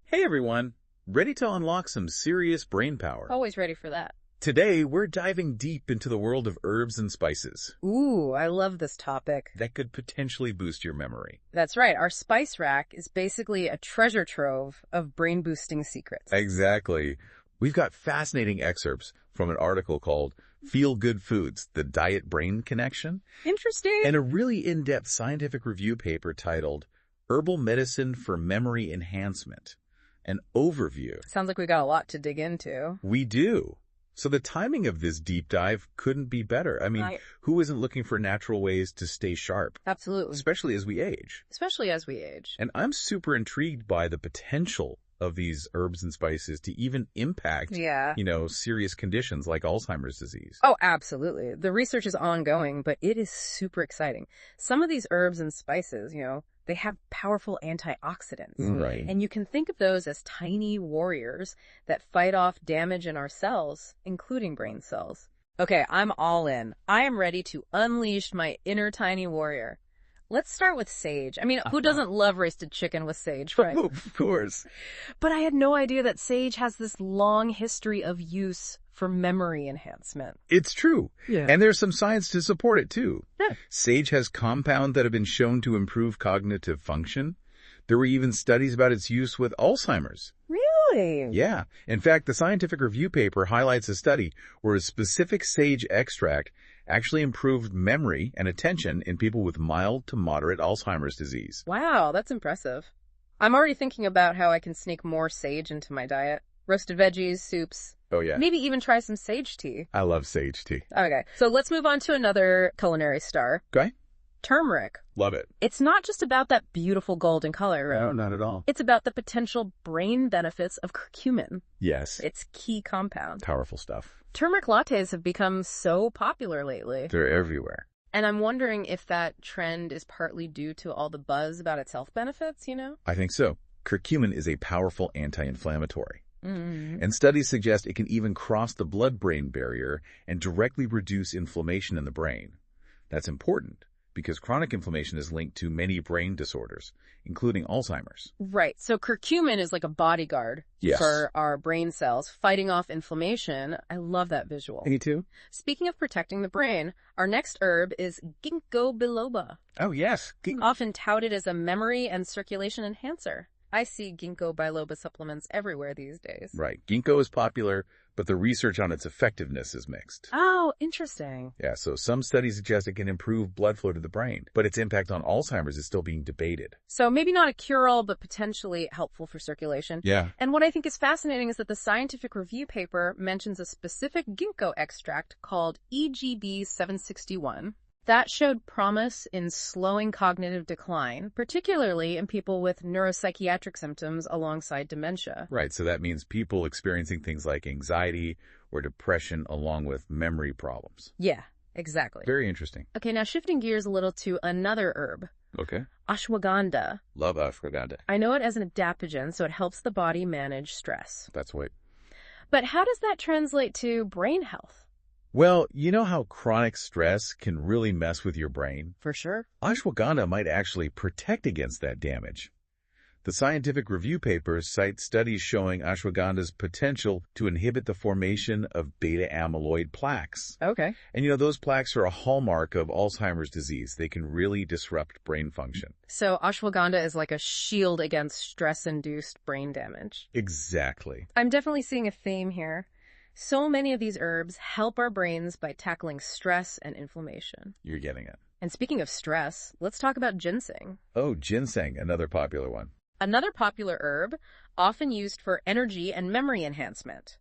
Hey everyone, ready to unlock some serious brain power? Always ready for that. Today, we're diving deep into the world of herbs and spices Ooh, I love this topic. that could potentially boost your memory. That's right. Our spice rack is basically a treasure trove of brain-boosting secrets. Exactly. We've got fascinating excerpts from an article called Feel Good Foods, The Diet-Brain Connection, Interesting. and a really in-depth scientific review paper titled Herbal Medicine for Memory Enhancement, an overview. Sounds like we got a lot to dig into. We do. So the timing of this deep dive couldn't be better. I mean, who isn't looking for natural ways to stay sharp? Absolutely. Especially as we age. Especially as we age. And I'm super intrigued by the potential of these herbs and spices to even impact, serious conditions like Alzheimer's disease. Oh, absolutely. The research is ongoing, but it is super exciting. Some of these herbs and spices, they have powerful antioxidants. Right. And you can think of those as tiny warriors that fight off damage in our cells, including brain cells. Okay, I'm all in. I am ready to unleash my inner tiny warrior. Let's start with sage. I mean, who doesn't love roasted chicken with sage, right? Of course. But I had no idea that sage has this long history of use for memory enhancement. It's true. Yeah. And there's some science to support it, too. Yeah. Sage has compounds that have been shown to improve cognitive function. There were even studies about its use with Alzheimer's. Really? Yeah. In fact, the scientific review paper highlights a study where a specific sage extract actually improved memory and attention in people with mild to moderate Alzheimer's disease. Wow, that's impressive. I'm already thinking about how I can sneak more sage into my diet. Roasted veggies, soups. Oh, yeah. Maybe even try some sage tea. I love sage tea. Okay, so let's move on to another culinary star. Okay. Turmeric. Love it. It's not just about that beautiful golden color. No, not at all. It's about the potential brain benefits of curcumin. Yes. Its key compound. Powerful stuff. Turmeric lattes have become so popular lately. They're everywhere. And I'm wondering if that trend is partly due to all the buzz about its health benefits, I think so. Curcumin is a powerful anti-inflammatory. Mm-hmm. And studies suggest it can even cross the blood-brain barrier and directly reduce inflammation in the brain. That's important because chronic inflammation is linked to many brain disorders, including Alzheimer's. Right. So curcumin is like a bodyguard for our brain cells, fighting off inflammation. I love that visual. Me too. Speaking of protecting the brain, our next herb is ginkgo biloba. Oh, yes. Often touted as a memory and circulation enhancer. I see ginkgo biloba supplements everywhere these days. Right. Ginkgo is popular, but the research on its effectiveness is mixed. Oh, interesting. Yeah, so some studies suggest it can improve blood flow to the brain, but its impact on Alzheimer's is still being debated. So maybe not a cure-all, but potentially helpful for circulation. Yeah. And what I think is fascinating is that the scientific review paper mentions a specific ginkgo extract called EGB 761. That showed promise in slowing cognitive decline, particularly in people with neuropsychiatric symptoms alongside dementia. Right, so that means people experiencing things like anxiety or depression along with memory problems. Yeah, exactly. Very interesting. Okay, now shifting gears a little to another herb. Okay. Ashwagandha. Love ashwagandha. I know it as an adaptogen, so it helps the body manage stress. That's right. But how does that translate to brain health? Well, you know how chronic stress can really mess with your brain? For sure. Ashwagandha might actually protect against that damage. The scientific review papers cite studies showing ashwagandha's potential to inhibit the formation of beta-amyloid plaques. Okay. And those plaques are a hallmark of Alzheimer's disease. They can really disrupt brain function. So ashwagandha is like a shield against stress-induced brain damage. Exactly. I'm definitely seeing a theme here. So many of these herbs help our brains by tackling stress and inflammation. You're getting it. And speaking of stress, let's talk about ginseng. Oh, ginseng, another popular one. Another popular herb, often used for energy and memory enhancement.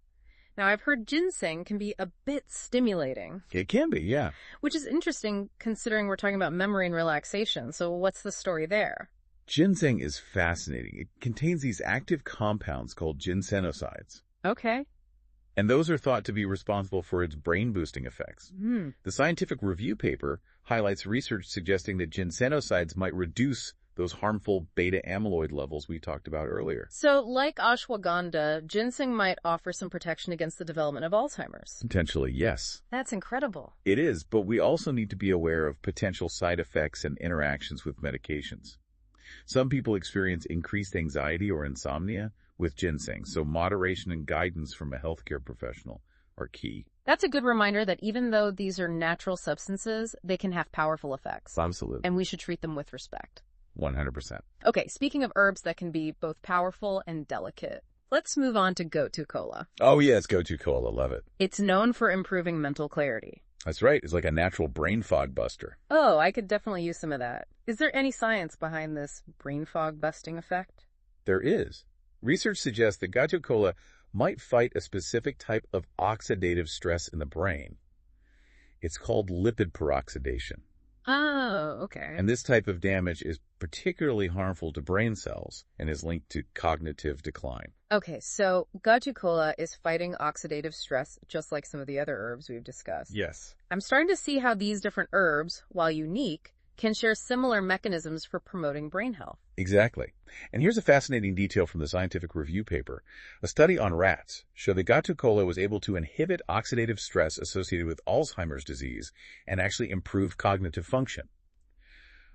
Now, I've heard ginseng can be a bit stimulating. It can be, yeah. Which is interesting considering we're talking about memory and relaxation. So what's the story there? Ginseng is fascinating. It contains these active compounds called ginsenosides. Okay. And those are thought to be responsible for its brain-boosting effects. The scientific review paper highlights research suggesting that ginsenosides might reduce those harmful beta-amyloid levels we talked about earlier. So, like ashwagandha, ginseng might offer some protection against the development of Alzheimer's. Potentially, yes. That's incredible. It is, but we also need to be aware of potential side effects and interactions with medications. Some people experience increased anxiety or insomnia with ginseng, so moderation and guidance from a healthcare professional are key. That's a good reminder that even though these are natural substances, they can have powerful effects. Absolutely. And we should treat them with respect. 100%. Okay, speaking of herbs that can be both powerful and delicate, let's move on to gotu kola. Oh, yes, gotu kola. Love it. It's known for improving mental clarity. That's right. It's like a natural brain fog buster. Oh, I could definitely use some of that. Is there any science behind this brain fog busting effect? There is. Research suggests that gotu kola might fight a specific type of oxidative stress in the brain. It's called lipid peroxidation. Oh, okay. And this type of damage is particularly harmful to brain cells and is linked to cognitive decline. Okay, so gotu kola is fighting oxidative stress just like some of the other herbs we've discussed. Yes. I'm starting to see how these different herbs, while unique, can share similar mechanisms for promoting brain health. Exactly. And here's a fascinating detail from the scientific review paper. A study on rats showed that gotu kola was able to inhibit oxidative stress associated with Alzheimer's disease and actually improve cognitive function.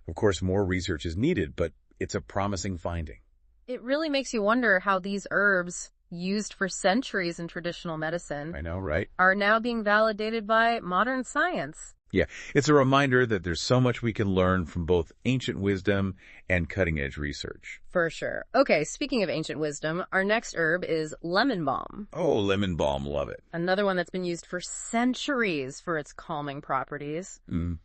Of course, more research is needed, but it's a promising finding. It really makes you wonder how these herbs, used for centuries in traditional medicine, I know, right? are now being validated by modern science. Yeah, it's a reminder that there's so much we can learn from both ancient wisdom and cutting-edge research. For sure. Okay, speaking of ancient wisdom, our next herb is lemon balm. Oh, lemon balm, love it. Another one that's been used for centuries for its calming properties.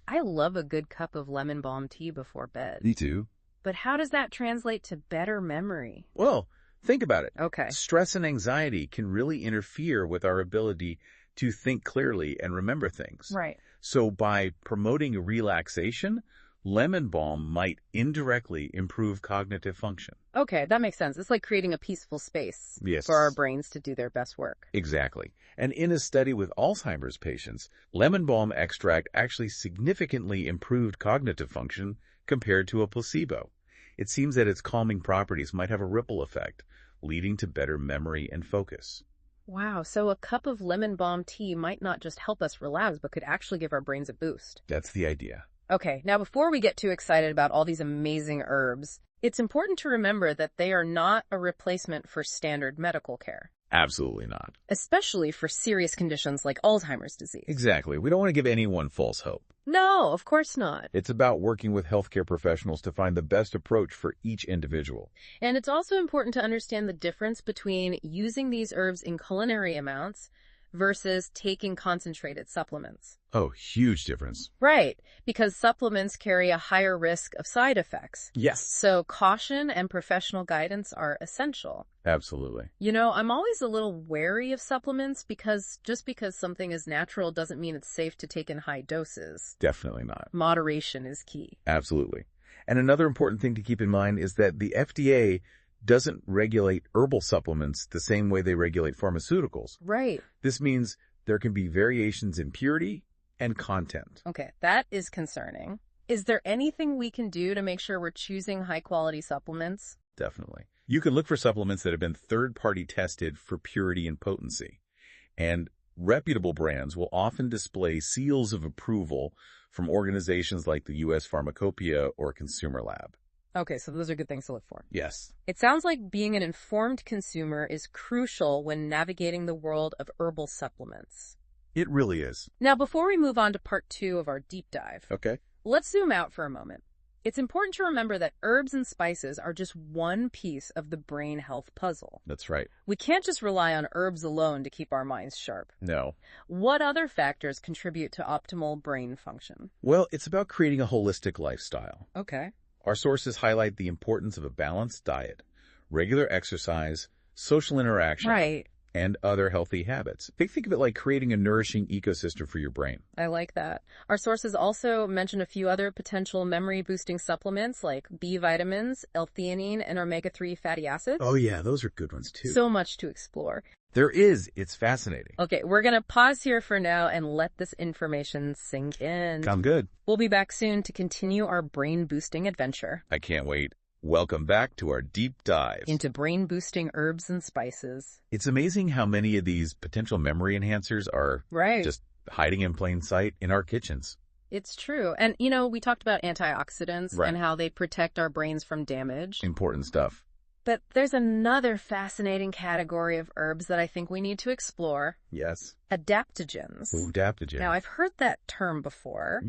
I love a good cup of lemon balm tea before bed. Me too. But how does that translate to better memory? Well, think about it. Okay. Stress and anxiety can really interfere with our ability to think clearly and remember things. Right. So by promoting relaxation, lemon balm might indirectly improve cognitive function. Okay, that makes sense. It's like creating a peaceful space for our brains to do their best work. Exactly. And in a study with Alzheimer's patients, lemon balm extract actually significantly improved cognitive function compared to a placebo. It seems that its calming properties might have a ripple effect, leading to better memory and focus. Wow, so a cup of lemon balm tea might not just help us relax, but could actually give our brains a boost. That's the idea. Okay, now before we get too excited about all these amazing herbs, it's important to remember that they are not a replacement for standard medical care. Absolutely not. Especially for serious conditions like Alzheimer's disease. Exactly. We don't want to give anyone false hope. No, of course not. It's about working with healthcare professionals to find the best approach for each individual. And it's also important to understand the difference between using these herbs in culinary amounts versus taking concentrated supplements. Oh, huge difference. Right, because supplements carry a higher risk of side effects. Yes. So caution and professional guidance are essential. Absolutely. You know, I'm always a little wary of supplements because just because something is natural doesn't mean it's safe to take in high doses. Definitely not. Moderation is key. Absolutely. And another important thing to keep in mind is that the FDA doesn't regulate herbal supplements the same way they regulate pharmaceuticals. Right. This means there can be variations in purity and content. Okay, that is concerning. Is there anything we can do to make sure we're choosing high-quality supplements? Definitely. You can look for supplements that have been third-party tested for purity and potency. And reputable brands will often display seals of approval from organizations like the U.S. Pharmacopeia or Consumer Lab. Okay, so those are good things to look for. Yes. It sounds like being an informed consumer is crucial when navigating the world of herbal supplements. It really is. Now, before we move on to part 2 of our deep dive, Okay. let's zoom out for a moment. It's important to remember that herbs and spices are just one piece of the brain health puzzle. That's right. We can't just rely on herbs alone to keep our minds sharp. No. What other factors contribute to optimal brain function? Well, it's about creating a holistic lifestyle. Okay. Our sources highlight the importance of a balanced diet, regular exercise, social interaction, Right. and other healthy habits. Think of it like creating a nourishing ecosystem for your brain. I like that. Our sources also mention a few other potential memory-boosting supplements like B vitamins, L-theanine, and omega-3 fatty acids. Oh yeah, those are good ones too. So much to explore. There is. It's fascinating. Okay, we're going to pause here for now and let this information sink in. Sound good. We'll be back soon to continue our brain-boosting adventure I can't wait. Welcome back to our deep dive into brain-boosting herbs and spices. It's amazing how many of these potential memory enhancers are Right. just hiding in plain sight in our kitchens. It's true. And, we talked about antioxidants Right. and how they protect our brains from damage. Important stuff. But there's another fascinating category of herbs that I think we need to explore. Yes. Adaptogens. Ooh, adaptogens. Now, I've heard that term before,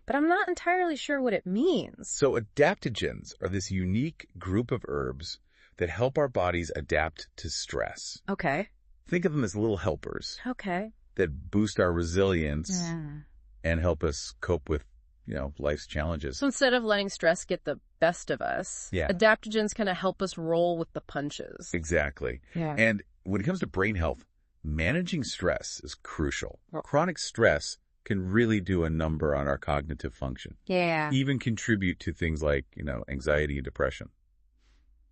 but I'm not entirely sure what it means. So adaptogens are this unique group of herbs that help our bodies adapt to stress. Okay. Think of them as little helpers Okay. that boost our resilience and help us cope with, life's challenges. So instead of letting stress get the best of us, adaptogens kind of help us roll with the punches. Exactly. Yeah. And when it comes to brain health, managing stress is crucial. Chronic stress can really do a number on our cognitive function. Yeah. Even contribute to things like, anxiety and depression.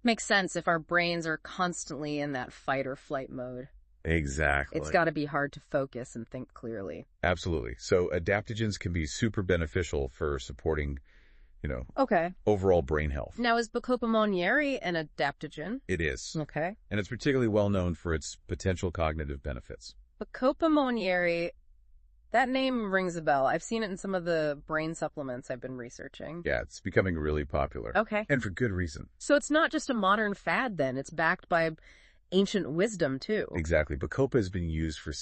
Makes sense if our brains are constantly in that fight or flight mode. Exactly. It's got to be hard to focus and think clearly. Absolutely. So adaptogens can be super beneficial for supporting, Okay. overall brain health. Now, is Bacopa monnieri an adaptogen? It is. Okay. And it's particularly well known for its potential cognitive benefits. Bacopa monnieri, that name rings a bell. I've seen it in some of the brain supplements I've been researching. Yeah, it's becoming really popular. Okay. And for good reason. So it's not just a modern fad then. It's backed by ancient wisdom too. Exactly. Bacopa has been used for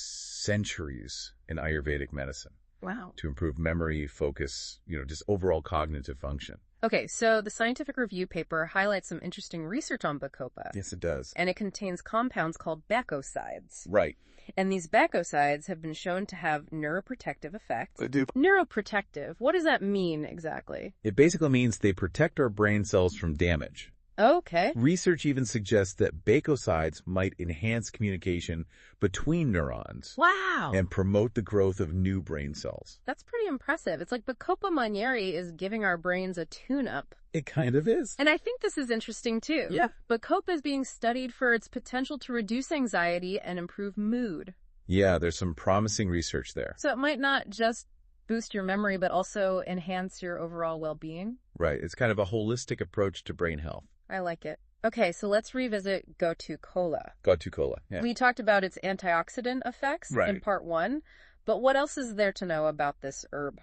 centuries in Ayurvedic medicine Wow. to improve memory, focus, just overall cognitive function. Okay, so the scientific review paper highlights some interesting research on Bacopa. Yes, it does. And it contains compounds called bacosides. Right. And these bacosides have been shown to have neuroprotective effects. They do. Neuroprotective, what does that mean exactly? It basically means they protect our brain cells from damage. Okay. Research even suggests that bacosides might enhance communication between neurons Wow. and promote the growth of new brain cells. That's pretty impressive. It's like Bacopa monnieri is giving our brains a tune-up. It kind of is. And I think this is interesting too. Yeah. Bacopa is being studied for its potential to reduce anxiety and improve mood. Yeah, there's some promising research there. So it might not just boost your memory, but also enhance your overall well-being. Right. It's kind of a holistic approach to brain health. I like it. Okay, so let's revisit Gotu Kola. Gotu Kola. Yeah. We talked about its antioxidant effects in Right. part 1, but what else is there to know about this herb?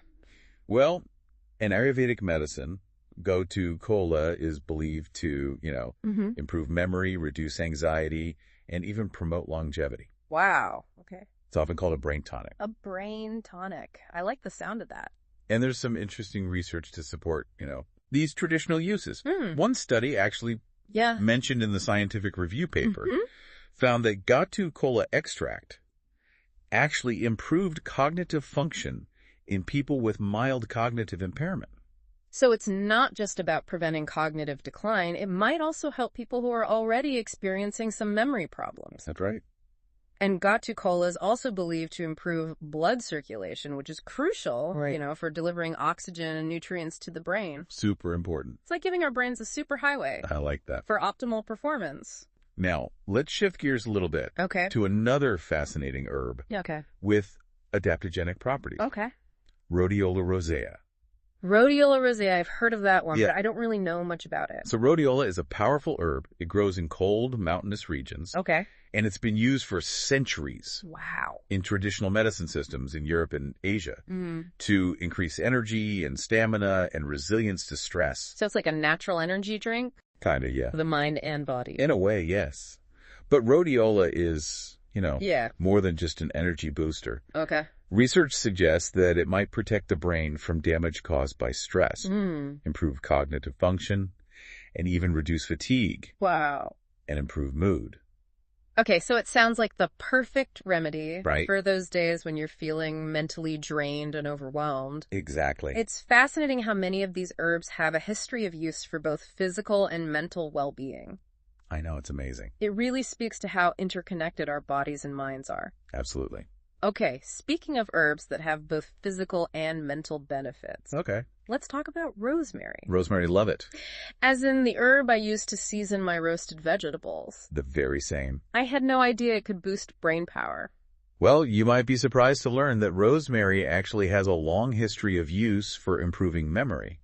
Well, in Ayurvedic medicine, Gotu Kola is believed to, improve memory, reduce anxiety, and even promote longevity. Wow. Okay. It's often called a brain tonic. A brain tonic. I like the sound of that. And there's some interesting research to support, these traditional uses. Hmm. One study actually Yeah. mentioned in the scientific review paper found that Gotu Kola extract actually improved cognitive function in people with mild cognitive impairment. So it's not just about preventing cognitive decline. It might also help people who are already experiencing some memory problems. That's right. And Gotu Kola is also believed to improve blood circulation, which is crucial, Right. for delivering oxygen and nutrients to the brain. Super important. It's like giving our brains a superhighway I like that. for optimal performance. Now, let's shift gears a little bit Okay. to another fascinating herb Okay. with adaptogenic properties. Okay. Rhodiola rosea. Rhodiola rosea, I've heard of that one, Yeah. but I don't really know much about it. So rhodiola is a powerful herb. It grows in cold, mountainous regions, Okay. and it's been used for centuries Wow. in traditional medicine systems in Europe and Asia Mm. to increase energy and stamina and resilience to stress. So it's like a natural energy drink Kind of, yeah. for the mind and body. In a way, yes. But rhodiola is, Yeah. more than just an energy booster. Okay. Research suggests that it might protect the brain from damage caused by stress, Mm. improve cognitive function, and even reduce fatigue Wow. and improve mood. Okay, so it sounds like the perfect remedy Right. for those days when you're feeling mentally drained and overwhelmed. Exactly. It's fascinating how many of these herbs have a history of use for both physical and mental well-being. I know, it's amazing. It really speaks to how interconnected our bodies and minds are. Absolutely. Okay, speaking of herbs that have both physical and mental benefits, Okay. let's talk about rosemary. Rosemary, love it. As in the herb I use to season my roasted vegetables. The very same. I had no idea it could boost brain power. Well, you might be surprised to learn that rosemary actually has a long history of use for improving memory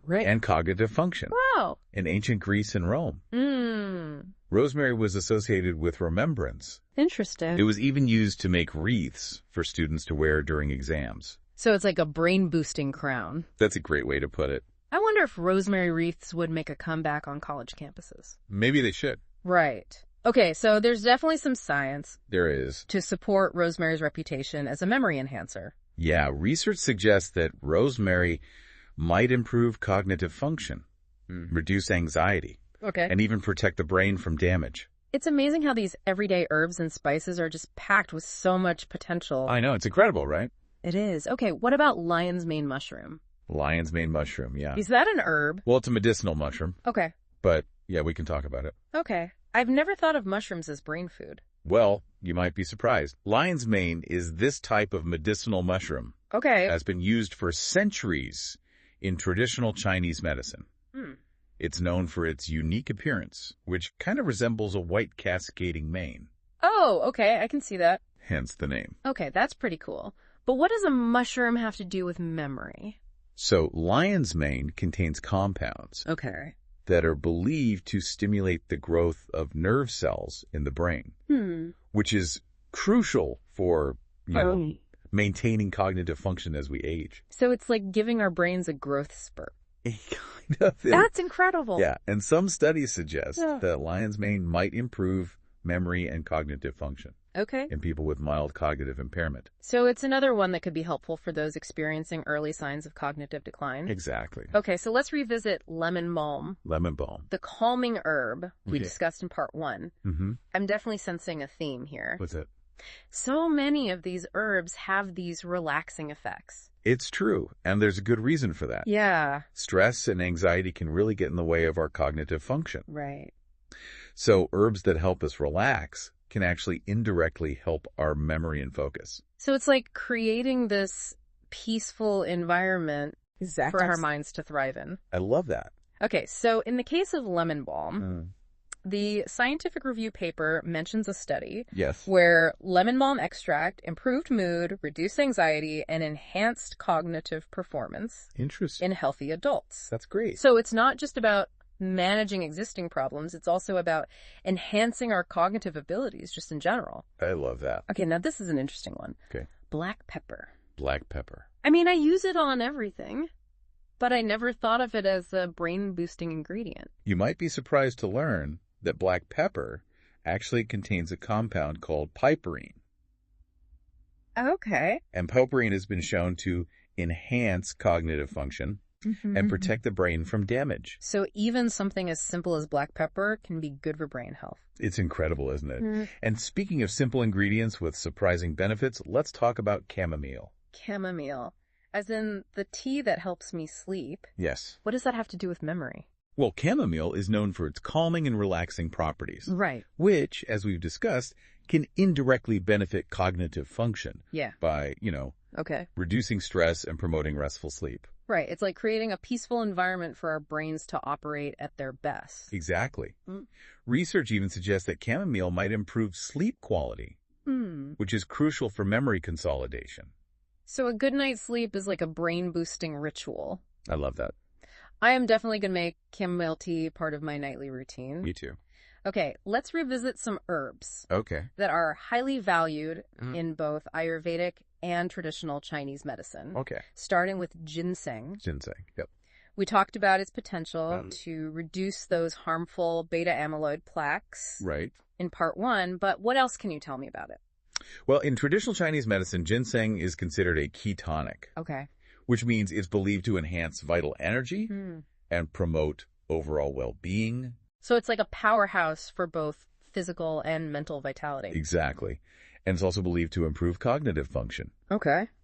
Right. and cognitive function Wow. in ancient Greece and Rome. Mmm. Rosemary was associated with remembrance. Interesting. It was even used to make wreaths for students to wear during exams. So it's like a brain-boosting crown. That's a great way to put it. I wonder if rosemary wreaths would make a comeback on college campuses. Maybe they should. Right. Okay, so there's definitely some science. There is. To support rosemary's reputation as a memory enhancer. Yeah, research suggests that rosemary might improve cognitive function, reduce anxiety, and even protect the brain from damage. It's amazing how these everyday herbs and spices are just packed with so much potential. I know, it's incredible, right? It is. Okay, what about lion's mane mushroom? Lion's mane mushroom, yeah. Is that an herb? Well, it's a medicinal mushroom. Okay. But, yeah, we can talk about it. Okay. I've never thought of mushrooms as brain food. Well, you might be surprised. Lion's mane is this type of medicinal mushroom. Okay. Has been used for centuries in traditional Chinese medicine. It's known for its unique appearance, which kind of resembles a white cascading mane. Oh, okay. I can see that. Hence the name. Okay, that's pretty cool. But what does a mushroom have to do with memory? So, lion's mane contains compounds that are believed to stimulate the growth of nerve cells in the brain, which is crucial for, maintaining cognitive function as we age. So it's like giving our brains a growth spurt. Kind of. That's incredible. Yeah, and some studies suggest that lion's mane might improve memory and cognitive function. Okay. In people with mild cognitive impairment. So it's another one that could be helpful for those experiencing early signs of cognitive decline. Exactly. Okay, so let's revisit lemon balm. Lemon balm. The calming herb we discussed in part 1. I'm definitely sensing a theme here. What's it? So many of these herbs have these relaxing effects. It's true, and there's a good reason for that. Yeah. Stress and anxiety can really get in the way of our cognitive function. Right. So herbs that help us relax can actually indirectly help our memory and focus. So it's like creating this peaceful environment for our minds to thrive in. I love that. Okay, so in the case of lemon balm, the scientific review paper mentions a study where lemon balm extract improved mood, reduced anxiety, and enhanced cognitive performance in healthy adults. That's great. So it's not just about managing existing problems, it's also about enhancing our cognitive abilities just in general. I love that. Okay, now this is an interesting one. Okay. Black pepper. Black pepper. I mean, I use it on everything, but I never thought of it as a brain-boosting ingredient. You might be surprised to learn that black pepper actually contains a compound called piperine. Okay. And piperine has been shown to enhance cognitive function and protect the brain from damage. So even something as simple as black pepper can be good for brain health. It's incredible, isn't it? And speaking of simple ingredients with surprising benefits, let's talk about chamomile. Chamomile. As in the tea that helps me sleep. Yes. What does that have to do with memory? Well, chamomile is known for its calming and relaxing properties. Right. Which, as we've discussed, can indirectly benefit cognitive function. Yeah. By, reducing stress and promoting restful sleep. Right. It's like creating a peaceful environment for our brains to operate at their best. Exactly. Research even suggests that chamomile might improve sleep quality, which is crucial for memory consolidation. So a good night's sleep is like a brain-boosting ritual. I love that. I am definitely going to make chamomile tea part of my nightly routine. Me too. Okay, let's revisit some herbs. That are highly valued in both Ayurvedic and traditional Chinese medicine. Starting with ginseng. Yep. We talked about its potential to reduce those harmful beta amyloid plaques. Right. In part 1, but what else can you tell me about it? Well, in traditional Chinese medicine, ginseng is considered a ketonic. Which means it's believed to enhance vital energy and promote overall well-being. So it's like a powerhouse for both physical and mental vitality. Exactly. And it's also believed to improve cognitive function.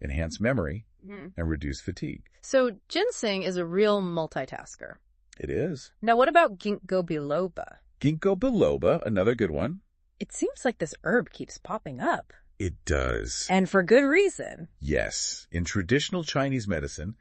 Enhance memory and reduce fatigue. So ginseng is a real multitasker. It is. Now what about ginkgo biloba? Ginkgo biloba, another good one. It seems like this herb keeps popping up. It does. And for good reason. Yes. In traditional Chinese medicine,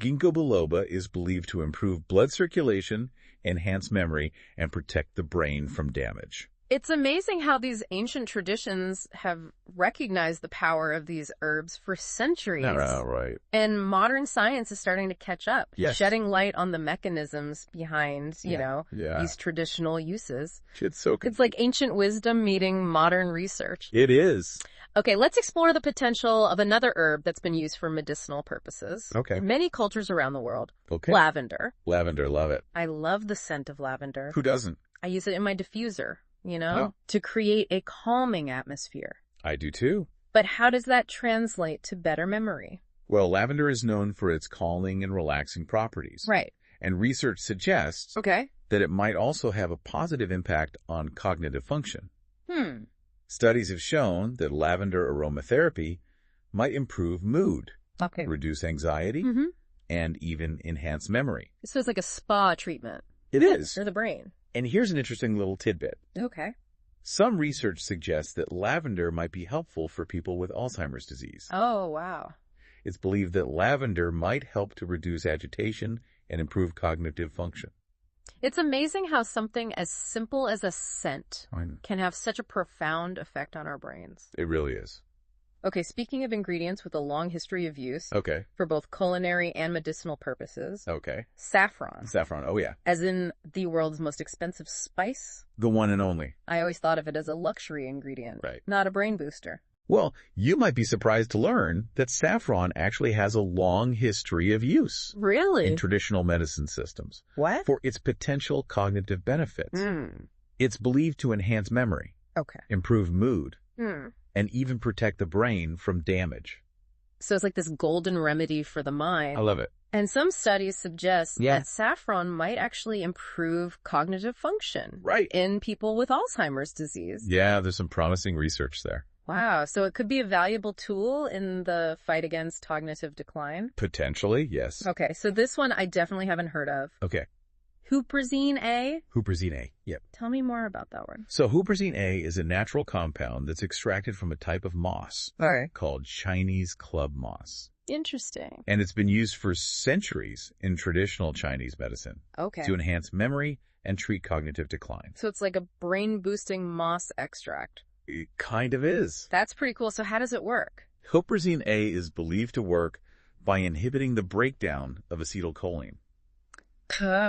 ginkgo biloba is believed to improve blood circulation, enhance memory, and protect the brain from damage. It's amazing how these ancient traditions have recognized the power of these herbs for centuries. Right. And modern science is starting to catch up, shedding light on the mechanisms behind, these traditional uses. It's so It's like ancient wisdom meeting modern research. It is. Okay, let's explore the potential of another herb that's been used for medicinal purposes. Okay. In many cultures around the world. Okay. Lavender. Lavender, love it. I love the scent of lavender. Who doesn't? I use it in my diffuser, Oh. to create a calming atmosphere. I do too. But how does that translate to better memory? Well, lavender is known for its calming and relaxing properties. Right. And research suggests Okay. that it might also have a positive impact on cognitive function. Hmm. Studies have shown that lavender aromatherapy might improve mood, Okay. reduce anxiety, Mm-hmm. and even enhance memory. So it's like a spa treatment. It is. For the brain. And here's an interesting little tidbit. Okay. Some research suggests that lavender might be helpful for people with Alzheimer's disease. Oh, wow. It's believed that lavender might help to reduce agitation and improve cognitive function. It's amazing how something as simple as a scent I know. can have such a profound effect on our brains. It really is. Okay, speaking of ingredients with a long history of use Okay. for both culinary and medicinal purposes, Okay. saffron, Saffron. Oh, yeah. as in the world's most expensive spice. The one and only. I always thought of it as a luxury ingredient, Right. not a brain booster. Well, you might be surprised to learn that saffron actually has a long history of use Really? in traditional medicine systems What? for its potential cognitive benefits. It's believed to enhance memory, Okay. improve mood, Hmm. and even protect the brain from damage. So it's like this golden remedy for the mind. I love it. And some studies suggest Yeah. that saffron might actually improve cognitive function Right. in people with Alzheimer's disease. Yeah, there's some promising research there. Wow. So it could be a valuable tool in the fight against cognitive decline. Potentially, yes. Okay. So this one I definitely haven't heard of. Okay. Huperzine A. Huperzine A. Yep. Tell me more about that one. So huperzine A is a natural compound that's extracted from a type of moss called Chinese club moss. Interesting. And it's been used for centuries in traditional Chinese medicine Okay. to enhance memory and treat cognitive decline. So it's like a brain-boosting moss extract. It kind of is. That's pretty cool. So how does it work? Huperzine A is believed to work by inhibiting the breakdown of acetylcholine,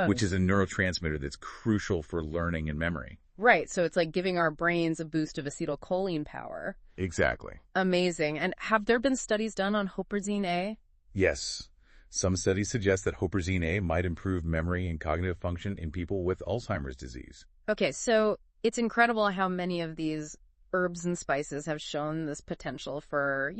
which is a neurotransmitter that's crucial for learning and memory. Right. So it's like giving our brains a boost of acetylcholine power. Exactly. Amazing. And have there been studies done on Huperzine A? Yes. Some studies suggest that huperzine A might improve memory and cognitive function in people with Alzheimer's disease. Okay, so it's incredible how many of these herbs and spices have shown this potential for,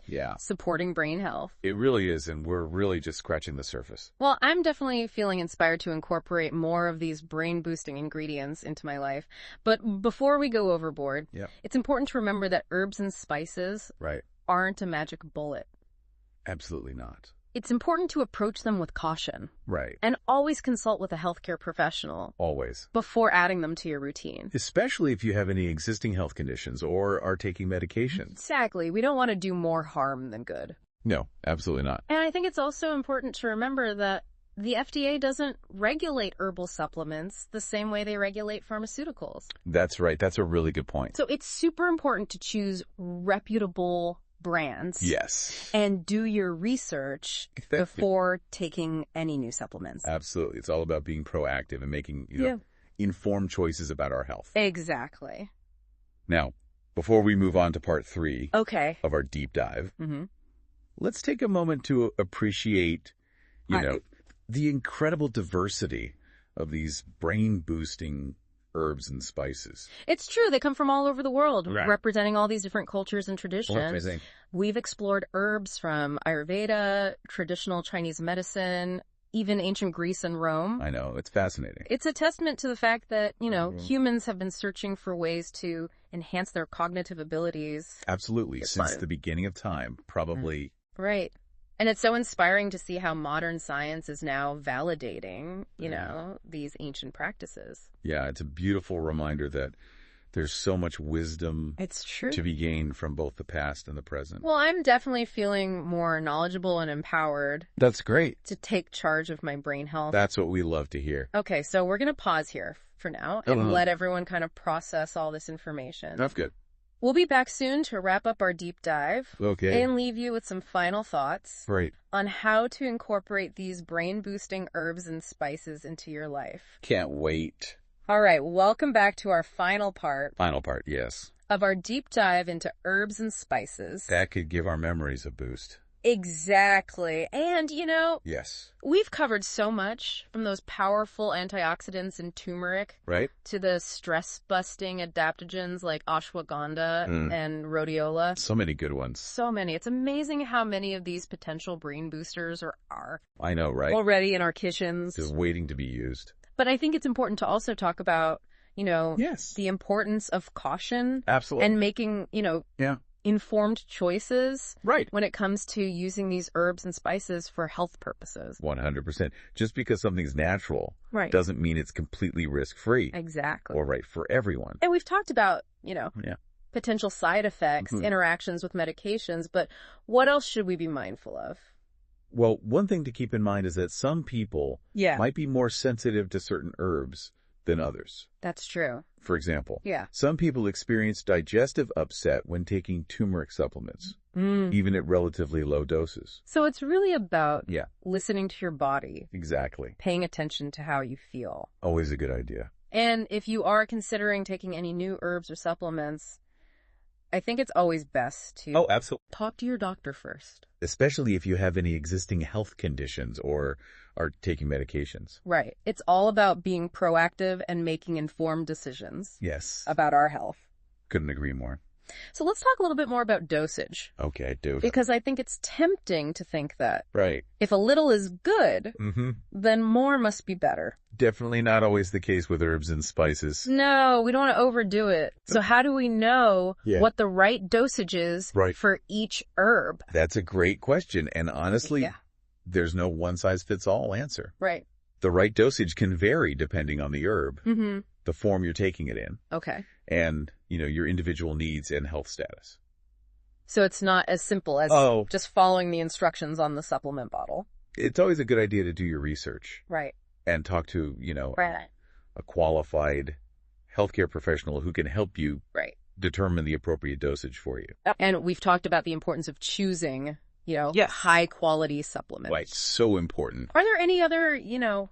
Yeah, supporting brain health. it really is, and we're really just scratching the surface. Well, I'm definitely feeling inspired to incorporate more of these brain-boosting ingredients into my life. But before we go overboard, Yep. it's important to remember that herbs and spices Right. aren't a magic bullet. Absolutely not. It's important to approach them with caution Right. and always consult with a healthcare professional Always. before adding them to your routine. Especially if you have any existing health conditions or are taking medications. Exactly. We don't want to do more harm than good. No, absolutely not. And I think it's also important to remember that the FDA doesn't regulate herbal supplements the same way they regulate pharmaceuticals. That's right. That's a really good point. So it's super important to choose reputable brands. Yes. And do your research before taking any new supplements. Absolutely. It's all about being proactive and making, informed choices about our health. Exactly. Now, before we move on to part 3 Okay. of our deep dive, Mm-hmm. let's take a moment to appreciate, Right. the incredible diversity of these brain-boosting herbs and spices. It's true. They come from all over the world, Right. representing all these different cultures and traditions. Amazing. We've explored herbs from Ayurveda, traditional Chinese medicine, even ancient Greece and Rome. I know. It's fascinating. It's a testament to the fact that, humans have been searching for ways to enhance their cognitive abilities. Absolutely. Since fun. the beginning of time, probably. Right. And it's so inspiring to see how modern science is now validating, these ancient practices. Yeah, it's a beautiful reminder that there's so much wisdom It's true. to be gained from both the past and the present. Well, I'm definitely feeling more knowledgeable and empowered That's great. to take charge of my brain health. That's what we love to hear. Okay, so we're going to pause here for now and let everyone kind of process all this information. That's good. We'll be back soon to wrap up our deep dive Okay. and leave you with some final thoughts Great. on how to incorporate these brain-boosting herbs and spices into your life. Can't wait. All right, welcome back to our final part. Final part, yes. of our deep dive into herbs and spices. That could give our memories a boost. Exactly. And, Yes. we've covered so much, from those powerful antioxidants in turmeric, Right? to the stress-busting adaptogens like ashwagandha and rhodiola. So many good ones. So many. It's amazing how many of these potential brain boosters are I know, right? already in our kitchens. Just waiting to be used. But I think it's important to also talk about, Yes. the importance of caution. Absolutely. And making, Yeah. informed choices Right. when it comes to using these herbs and spices for health purposes. 100%. Just because something's natural Right. doesn't mean it's completely risk-free Exactly. or right for everyone. And we've talked about, Yeah. potential side effects, interactions with medications, but what else should we be mindful of? Well, one thing to keep in mind is that some people Yeah. might be more sensitive to certain herbs than others. That's true. For example, Yeah. some people experience digestive upset when taking turmeric supplements, even at relatively low doses. So it's really about Yeah, listening to your body, exactly. paying attention to how you feel. Always a good idea. And if you are considering taking any new herbs or supplements, I think it's always best to Absolutely. talk to your doctor first. Especially if you have any existing health conditions or are taking medications. Right. It's all about being proactive and making informed decisions Yes. about our health. Couldn't agree more. So let's talk a little bit more about dosage, Okay, I do. because I think it's tempting to think that Right. if a little is good, Mm-hmm. then more must be better. Definitely not always the case with herbs and spices. No, we don't want to overdo it. So how do we know Yeah. what the right dosage is Right. for each herb? That's a great question. And honestly, Yeah. there's no one-size-fits-all answer. Right. The right dosage can vary depending on the herb, Mm-hmm. the form you're taking it in, Okay. and, your individual needs and health status. So it's not as simple as Oh. just following the instructions on the supplement bottle. It's always a good idea to do your research Right. and talk to, Right. a qualified healthcare professional who can help you Right. determine the appropriate dosage for you. And we've talked about the importance of choosing, Yes. high quality supplements. Right. So important. Are there any other, Yeah.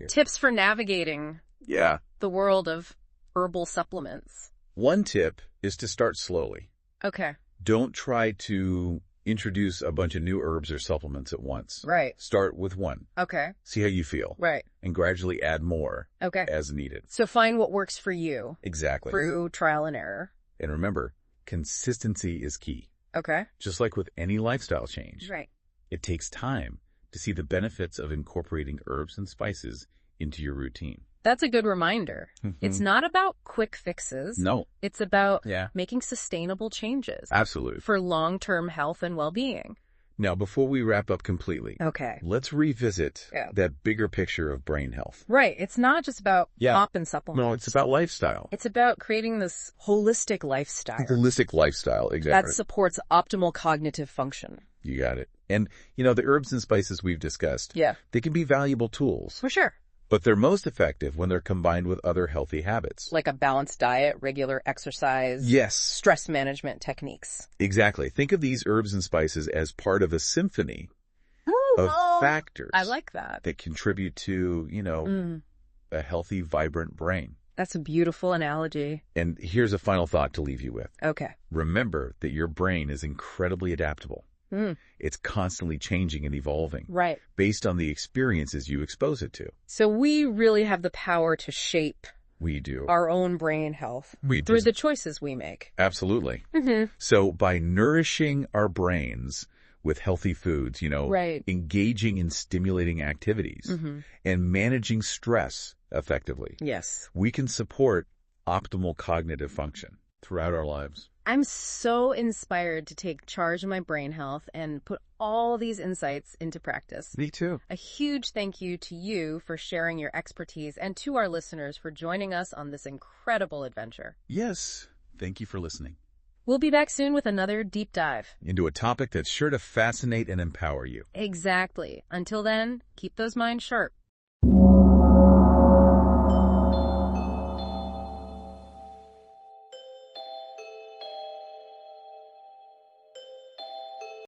tips for navigating Yeah. the world of herbal supplements? One tip is to start slowly. Okay. Don't try to introduce a bunch of new herbs or supplements at once. Right. Start with one. Okay. See how you feel. Right. And gradually add more Okay. as needed. So find what works for you Exactly. through trial and error. And remember, consistency is key. Okay. Just like with any lifestyle change, Right. it takes time to see the benefits of incorporating herbs and spices into your routine. That's a good reminder. It's not about quick fixes. No. It's about Yeah. making sustainable changes Absolutely. for long-term health and well-being. Now, before we wrap up completely, Okay. let's revisit Yeah. that bigger picture of brain health. Right. It's not just about Yeah. popping supplements. No, it's about lifestyle. It's about creating this holistic lifestyle Holistic lifestyle, that exactly. supports optimal cognitive function. You got it. And, the herbs and spices we've discussed, Yeah. they can be valuable tools, For sure. but they're most effective when they're combined with other healthy habits. Like a balanced diet, regular exercise, Yes, stress management techniques. exactly. Think of these herbs and spices as part of a symphony of factors I like that. that contribute to, a healthy, vibrant brain. That's a beautiful analogy. And here's a final thought to leave you with. Okay. Remember that your brain is incredibly adaptable. It's constantly changing and evolving Right. based on the experiences you expose it to. So we really have the power to shape We do. our own brain health We through do. the choices we make. Absolutely. Mm-hmm. So by nourishing our brains with healthy foods, Right. engaging in stimulating activities, and managing stress effectively, Yes. we can support optimal cognitive function throughout our lives. I'm so inspired to take charge of my brain health and put all these insights into practice. Me too. A huge thank you to you for sharing your expertise and to our listeners for joining us on this incredible adventure. Yes. Thank you for listening. We'll be back soon with another deep dive. Into a topic that's sure to fascinate and empower you. Exactly. Until then, keep those minds sharp.